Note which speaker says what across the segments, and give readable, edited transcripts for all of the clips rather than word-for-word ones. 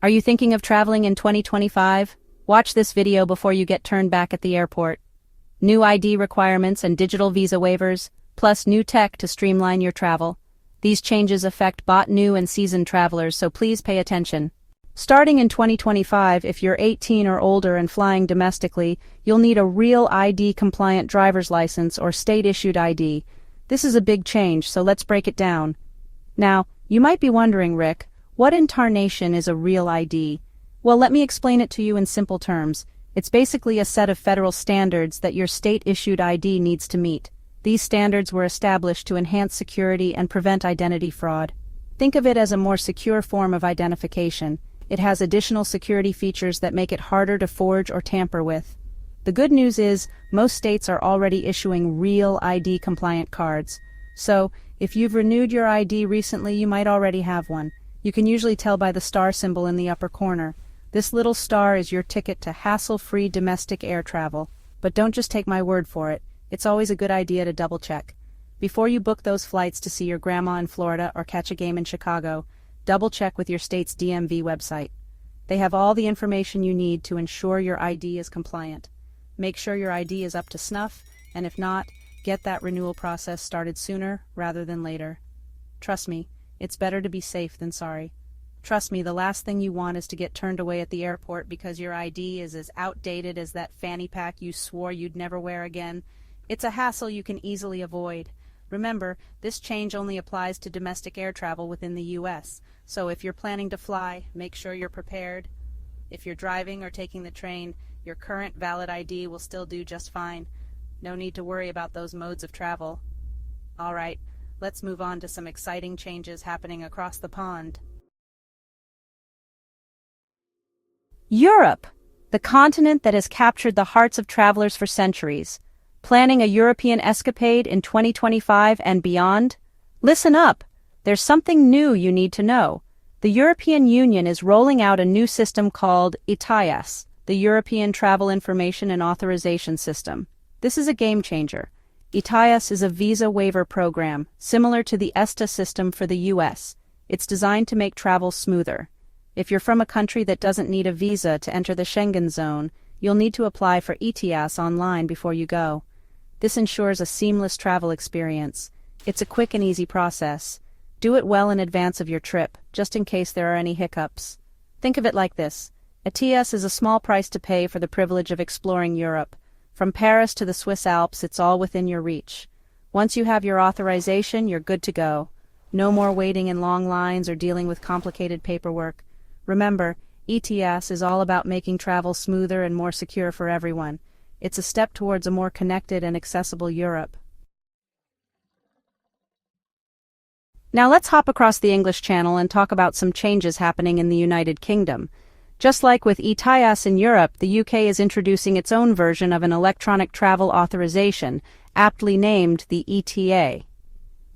Speaker 1: Are you thinking of traveling in 2025? Watch this video before you get turned back at the airport. New ID requirements and digital visa waivers, plus new tech to streamline your travel. These changes affect both new and seasoned travelers, so please pay attention. Starting in 2025, if you're 18 or older and flying domestically, you'll need a real ID-compliant driver's license or state-issued ID. This is a big change, so let's break it down. Now, you might be wondering, Rick, what in tarnation is a real ID? Well, let me explain it to you in simple terms. It's basically a set of federal standards that your state-issued ID needs to meet. These standards were established to enhance security and prevent identity fraud. Think of it as a more secure form of identification. It has additional security features that make it harder to forge or tamper with. The good news is, most states are already issuing real ID-compliant cards. So, if you've renewed your ID recently, you might already have one. You can usually tell by the star symbol in the upper corner. This little star is your ticket to hassle-free domestic air travel. But don't just take my word for it. It's always a good idea to double-check. Before you book those flights to see your grandma in Florida or catch a game in Chicago, double-check with your state's DMV website. They have all the information you need to ensure your ID is compliant. Make sure your ID is up to snuff, and if not, get that renewal process started sooner rather than later. Trust me, it's better to be safe than sorry. Trust me, the last thing you want is to get turned away at the airport because your ID is as outdated as that fanny pack you swore you'd never wear again. It's a hassle you can easily avoid. Remember, this change only applies to domestic air travel within the U.S., so if you're planning to fly, make sure you're prepared. If you're driving or taking the train, your current valid ID will still do just fine. No need to worry about those modes of travel. All right, let's move on to some exciting changes happening across the pond. Europe, the continent that has captured the hearts of travelers for centuries. Planning a European escapade in 2025 and beyond? Listen up, there's something new you need to know. The European Union is rolling out a new system called ETIAS, the European Travel Information and Authorization System. This is a game changer. ETIAS is a visa waiver program, similar to the ESTA system for the US. It's designed to make travel smoother. If you're from a country that doesn't need a visa to enter the Schengen zone, you'll need to apply for ETIAS online before you go. This ensures a seamless travel experience. It's a quick and easy process. Do it well in advance of your trip, just in case there are any hiccups. Think of it like this. ETIAS is a small price to pay for the privilege of exploring Europe. From Paris to the Swiss Alps, it's all within your reach. Once you have your authorization, you're good to go. No more waiting in long lines or dealing with complicated paperwork. Remember, ETIAS is all about making travel smoother and more secure for everyone. It's a step towards a more connected and accessible Europe. Now let's hop across the English Channel and talk about some changes happening in the United Kingdom. Just like with ETIAS in Europe, the UK is introducing its own version of an electronic travel authorization, aptly named the ETA.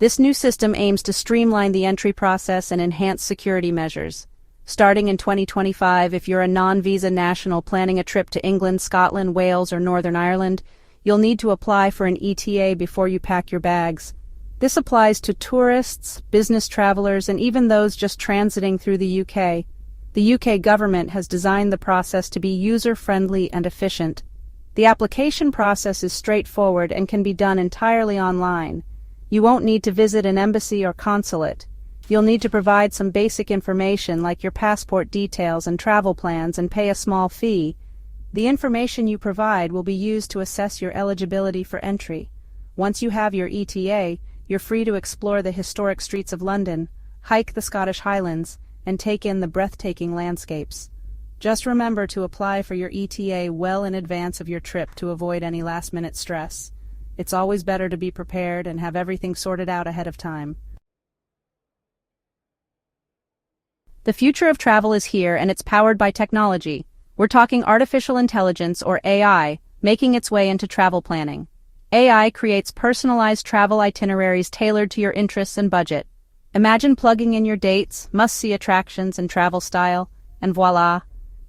Speaker 1: This new system aims to streamline the entry process and enhance security measures. Starting in 2025, if you're a non-visa national planning a trip to England, Scotland, Wales, or Northern Ireland, you'll need to apply for an ETA before you pack your bags. This applies to tourists, business travelers, and even those just transiting through the UK. The UK government has designed the process to be user-friendly and efficient. The application process is straightforward and can be done entirely online. You won't need to visit an embassy or consulate. You'll need to provide some basic information like your passport details and travel plans and pay a small fee. The information you provide will be used to assess your eligibility for entry. Once you have your ETA, you're free to explore the historic streets of London, hike the Scottish Highlands, and take in the breathtaking landscapes. Just remember to apply for your ETA well in advance of your trip to avoid any last-minute stress. It's always better to be prepared and have everything sorted out ahead of time. The future of travel is here, and it's powered by technology. We're talking artificial intelligence, or AI, making its way into travel planning. AI creates personalized travel itineraries tailored to your interests and budget. Imagine plugging in your dates, must-see attractions, and travel style, and voila!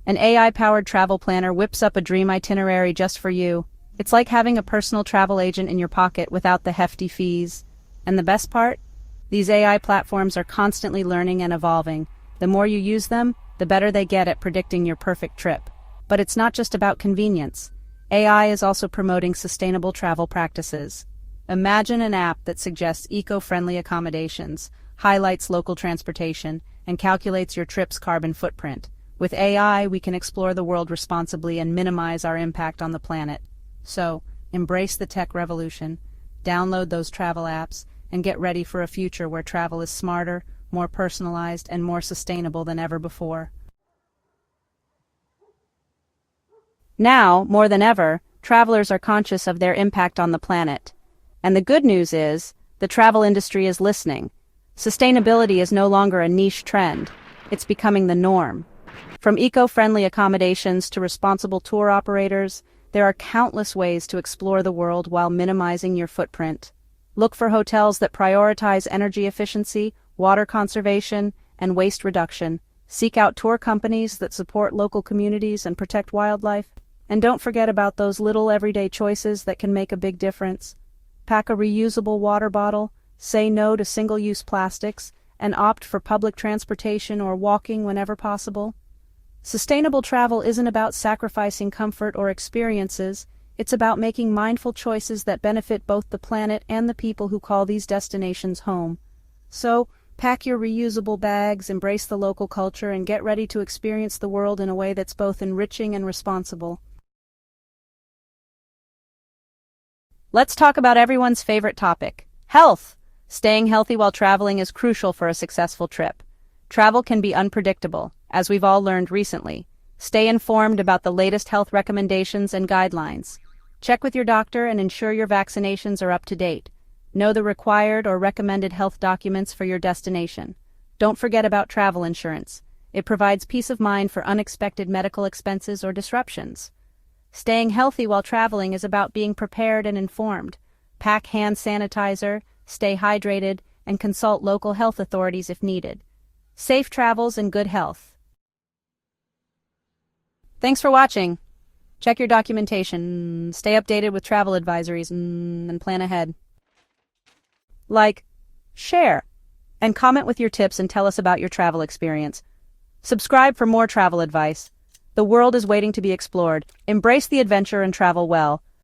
Speaker 1: An AI-powered travel planner whips up a dream itinerary just for you. It's like having a personal travel agent in your pocket without the hefty fees. And the best part? These AI platforms are constantly learning and evolving. The more you use them, the better they get at predicting your perfect trip. But it's not just about convenience. AI is also promoting sustainable travel practices. Imagine an app that suggests eco-friendly accommodations, highlights local transportation, and calculates your trip's carbon footprint. With AI, we can explore the world responsibly and minimize our impact on the planet. So, embrace the tech revolution, download those travel apps, and get ready for a future where travel is smarter, more personalized, and more sustainable than ever before. Now, more than ever, travelers are conscious of their impact on the planet. And the good news is, the travel industry is listening. Sustainability is no longer a niche trend. It's becoming the norm. From eco-friendly accommodations to responsible tour operators, there are countless ways to explore the world while minimizing your footprint. Look for hotels that prioritize energy efficiency, water conservation, and waste reduction. Seek out tour companies that support local communities and protect wildlife. And don't forget about those little everyday choices that can make a big difference. Pack a reusable water bottle, say no to single-use plastics, and opt for public transportation or walking whenever possible. Sustainable travel isn't about sacrificing comfort or experiences, it's about making mindful choices that benefit both the planet and the people who call these destinations home. So, pack your reusable bags, embrace the local culture, and get ready to experience the world in a way that's both enriching and responsible. Let's talk about everyone's favorite topic, health. Staying healthy while traveling is crucial for a successful trip. Travel can be unpredictable, as we've all learned recently. Stay informed about the latest health recommendations and guidelines. Check with your doctor and ensure your vaccinations are up to date. Know the required or recommended health documents for your destination. Don't forget about travel insurance. It provides peace of mind for unexpected medical expenses or disruptions. Staying healthy while traveling is about being prepared and informed. Pack hand sanitizer, stay hydrated, and consult local health authorities if needed. Safe travels and good health. Thanks for watching. Check your documentation, stay updated with travel advisories, and plan ahead. Like, share, and comment with your tips and tell us about your travel experience. Subscribe for more travel advice. The world is waiting to be explored. Embrace the adventure and travel well.